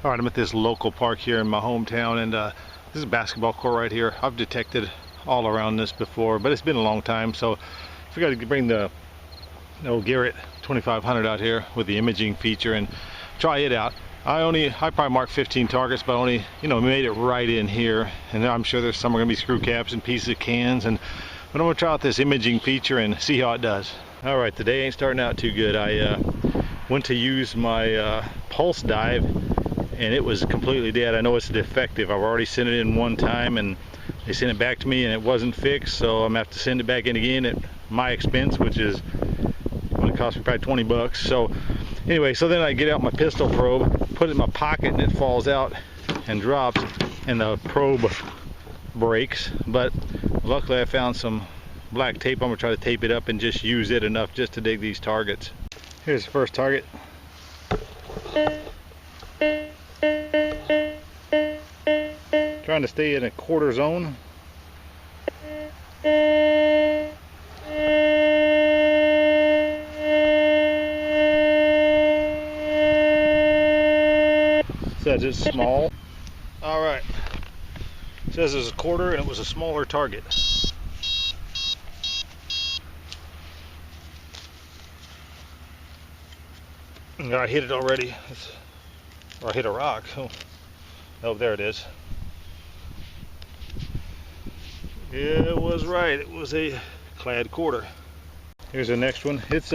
Alright, I'm at this local park here in my hometown, and this is a basketball court right here. I've detected all around this before, but it's been a long time, so I forgot to bring the old Garrett 2500 out here with the imaging feature and try it out. I probably marked 15 targets, but only, made it right in here, and I'm sure there's some are going to be screw caps and pieces of cans, but I'm going to try out this imaging feature and see how it does. Alright, the day ain't starting out too good. I went to use my pulse dive, and it was completely dead. I know it's defective. I've already sent it in one time, and they sent it back to me, and it wasn't fixed, so I'm going to have to send it back in again at my expense, which is going to cost me probably 20 bucks. So anyway, so then I get out my pistol probe, put it in my pocket, and it falls out and drops, and the probe breaks. But luckily I found some black tape. I'm going to try to tape it up and just use it enough just to dig these targets. Here's the first target. Trying to stay in a quarter zone. Says it's small. Alright. Says it's a quarter and it was a smaller target. I hit it already. Or I hit a rock. Oh, there it is. It was right. It was a Clad quarter. Here's the next one. It's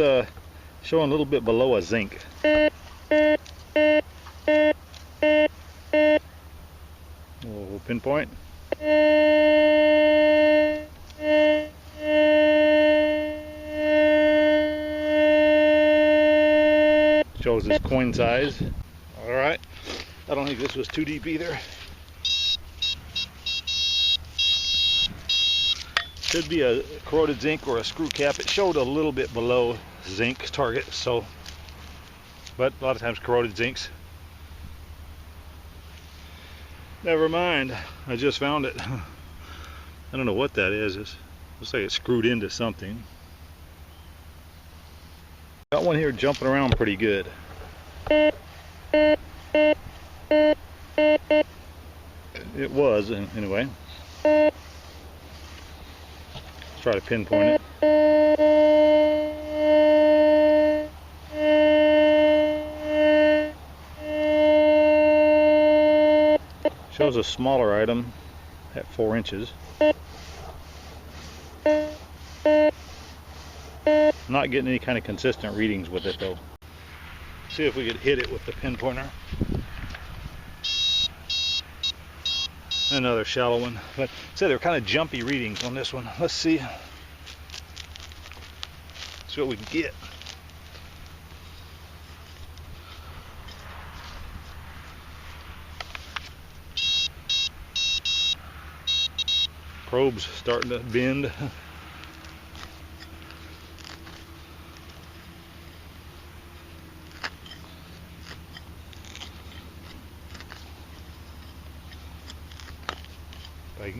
showing a little bit below a zinc. We'll pinpoint. Shows its coin size. Alright. I don't think this was too deep either. Should be a corroded zinc or a screw cap. It showed a little bit below zinc target, so, but a lot of times corroded zincs. Never mind, I just found it. I don't know what that is. It looks like it's screwed into something. Got one here jumping around pretty good. It was, anyway. Let's try to pinpoint it. Shows a smaller item at 4 inches. Not getting any kind of consistent readings with it though. See if we could hit it with the pinpointer. Another shallow one. But say they're kind of jumpy readings on this one. Let's see. See what we can get. Probe's starting to bend.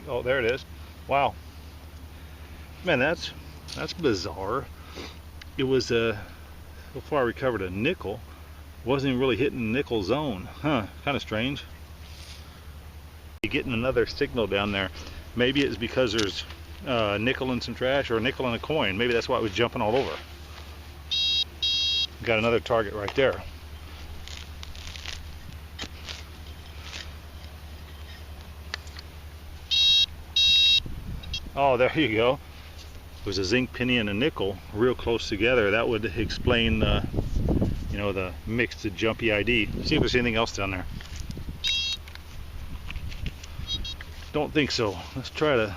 Oh, there it is. Wow. Man, that's bizarre. It was before I recovered a nickel. Wasn't even really hitting the nickel zone. Huh, kind of strange. You're getting another signal down there. Maybe it's because there's nickel in some trash or a nickel in a coin. Maybe that's why it was jumping all over. Got another target right there. Oh, there you go. It was a zinc penny and a nickel real close together. That would explain the mixed jumpy ID. See if there's anything else down there. Don't think so. Let's try to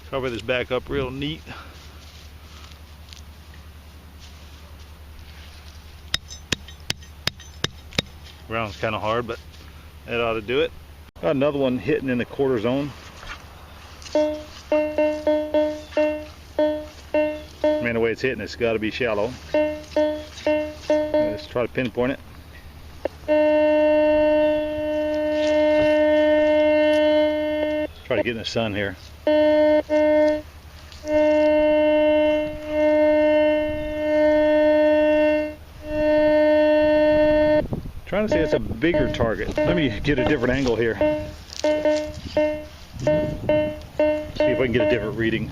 cover this back up real neat. Ground's kind of hard, but that ought to do it. Got another one hitting in the quarter zone. Man, the way it's hitting, it's got to be shallow. Let's try to pinpoint it. Try to get in the sun here. Trying to say it's a bigger target. Let me get a different angle here. See if I can get a different reading.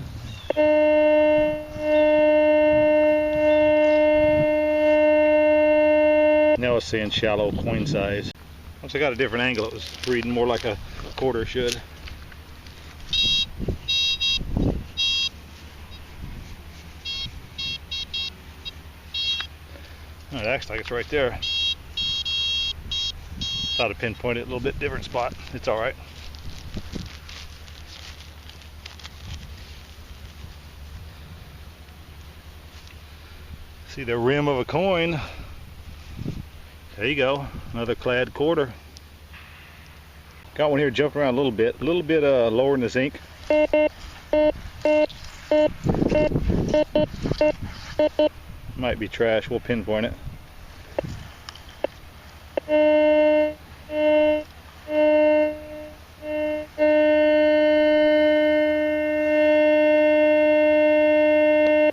Now it's saying shallow coin size. Once I got a different angle, it was reading more like a quarter should. Oh, it acts like it's right there. Thought I'd pinpoint it a little bit different spot. It's all right. See the rim of a coin. There you go, another clad quarter. Got one here jumping around a little bit lower in the zinc. Might be trash, we'll pinpoint it.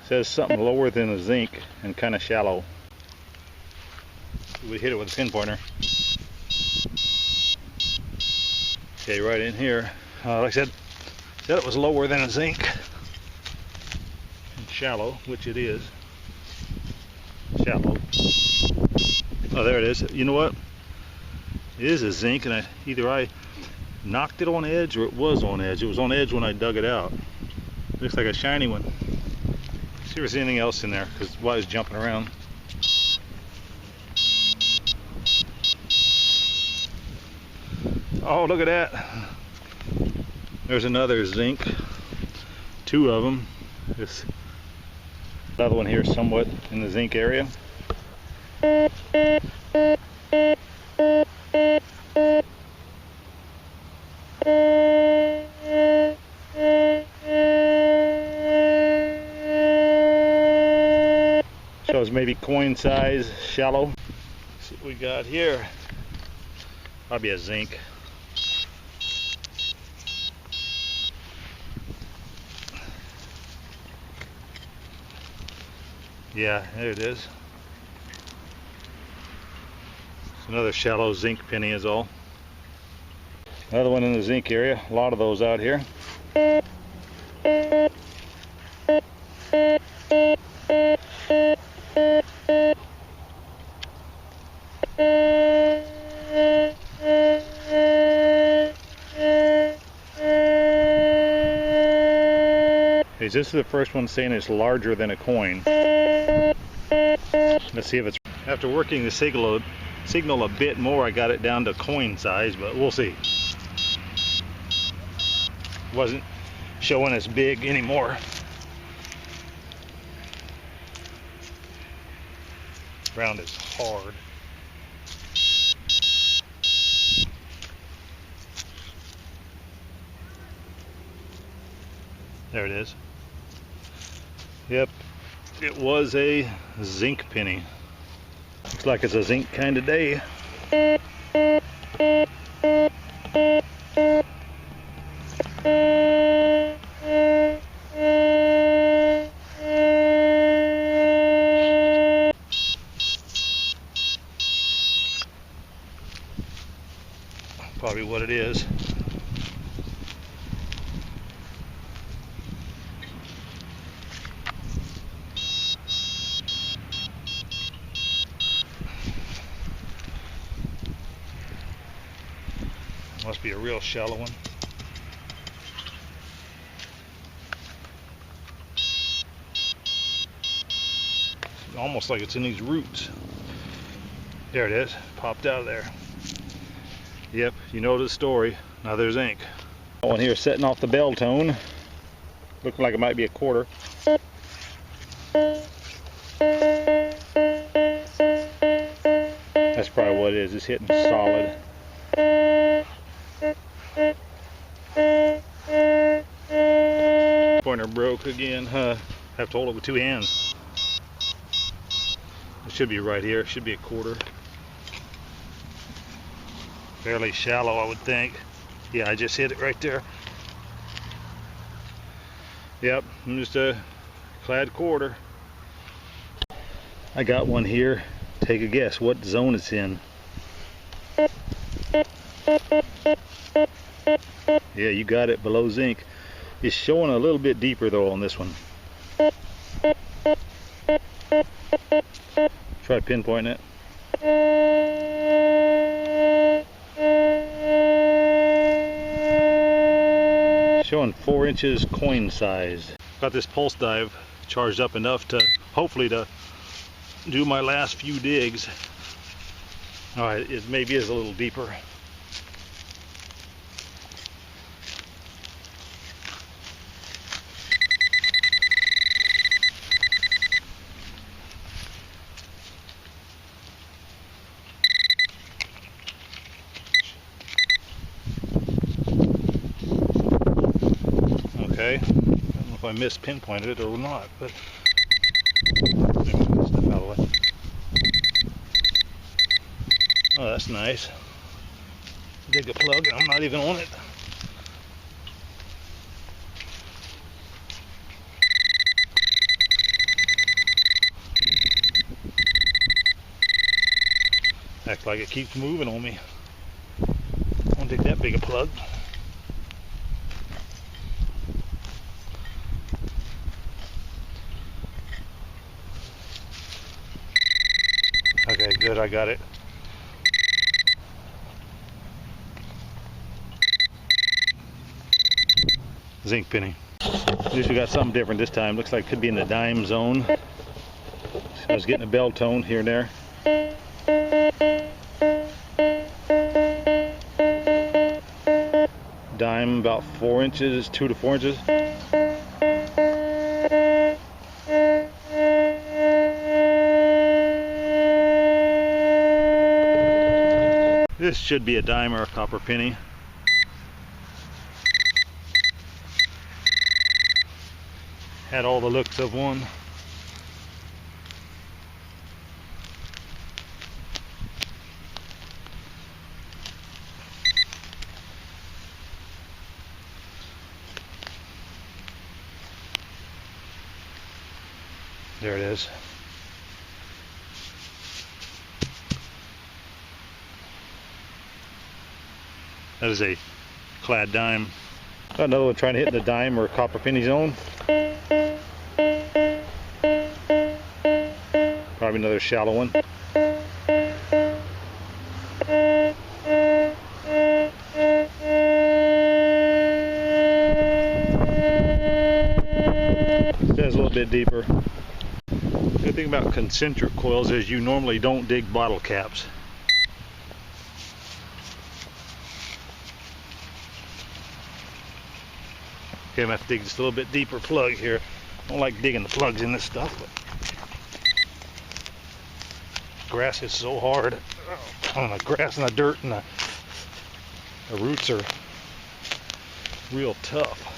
Says something lower than the zinc and kind of shallow. We hit it with a pinpointer. Okay, right in here. Like I said it was lower than a zinc and shallow, which it is. Shallow. Oh, there it is. You know what? It is a zinc, and either I knocked it on edge or it was on edge. It was on edge when I dug it out. Looks like a shiny one. See if there's anything else in there, because while I was jumping around. Oh, look at that. There's another zinc. Two of them. This other one here somewhat in the zinc area. Shows maybe coin size, shallow. Let's see what we got here. Probably a zinc. Yeah, there it is. It's another shallow zinc penny is all. Another one in the zinc area. A lot of those out here. This is the first one saying it's larger than a coin. Let's see if it's... After working the signal a bit more, I got it down to coin size, but we'll see. Wasn't showing as big anymore. Ground is hard. There it is. Yep, it was a zinc penny. Looks like it's a zinc kind of day. Probably what it is. Must be a real shallow one. It's almost like it's in these roots. There it is, popped out of there. Yep, you know the story. Now there's ink. One here setting off the bell tone. Looking like it might be a quarter. That's probably what it is. It's hitting solid. Pointer broke again. Have to hold it with two hands. It should be right here. It should be a quarter. Fairly shallow, I would think. Yeah, I just hit it right there. Yep, I'm just a clad quarter. I got one here. Take a guess what zone it's in. Yeah, you got it, below zinc. It's showing a little bit deeper though on this one. Try pinpointing it. Showing 4 inches coin size. Got this pulse dive charged up enough to hopefully to do my last few digs. Alright, it maybe is a little deeper. Okay, I don't know if I missed pinpointed it or not, but step out of the way. Oh, that's nice. Dig a plug and I'm not even on it. Acts like it keeps moving on me. I won't dig that big a plug. Okay, good, I got it. Zinc penny. At least we got something different this time. Looks like it could be in the dime zone. I was getting a bell tone here and there. Dime about 4 inches, 2 to 4 inches. This should be a dime or a copper penny. Had all the looks of one. There it is. That is a Clad dime. Got another one trying to hit in the dime or copper penny zone. Probably another shallow one. That's a little bit deeper. Good thing about concentric coils is you normally don't dig bottle caps. Okay, I'm gonna have to dig just a little bit deeper plug here. I don't like digging the plugs in this stuff, but grass is so hard. Oh, the grass and the dirt and the roots are real tough.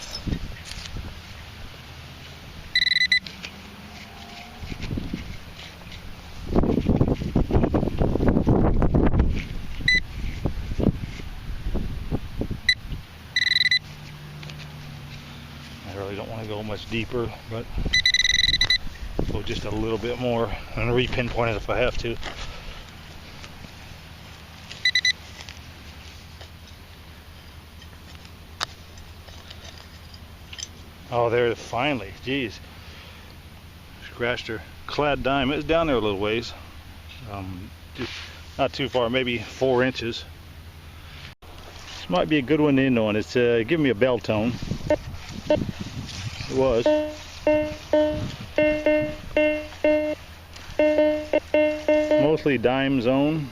I really don't want to go much deeper, but go just a little bit more and re-pinpoint it if I have to. Oh, there, finally. Geez, scratched her. Clad dime. It's down there a little ways. Just not too far, maybe 4 inches. This might be a good one to end on. It's giving me a bell tone. It was. Mostly dime zone.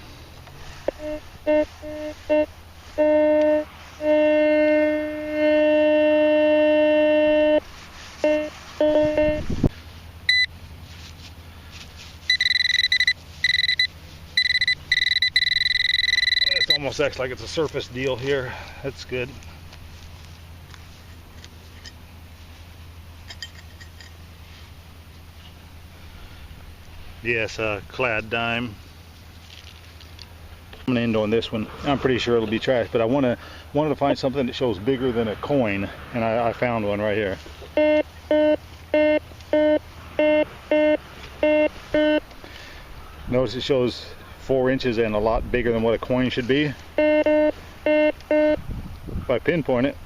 It almost acts like it's a surface deal here. That's good. Yes, Clad dime. I'm gonna end on this one. I'm pretty sure it'll be trash, but I wanted to find something that shows bigger than a coin, and I found one right here. Notice it shows 4 inches and a lot bigger than what a coin should be. I pinpoint it.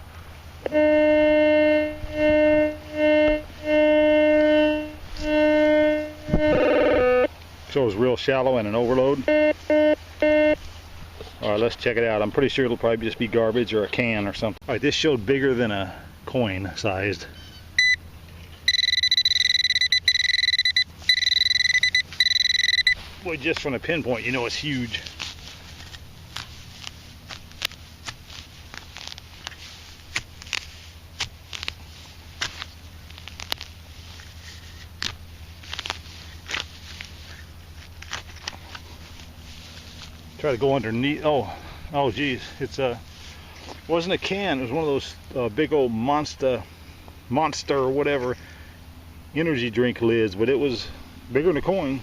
Shows real shallow and an overload. Alright, let's check it out. I'm pretty sure it'll probably just be garbage or a can or something. Alright, this showed bigger than a coin sized. Boy, just from the pinpoint, you know it's huge. Try to go underneath. Oh geez, it's wasn't a can. It was one of those big old monster or whatever energy drink lids, but it was bigger than a coin.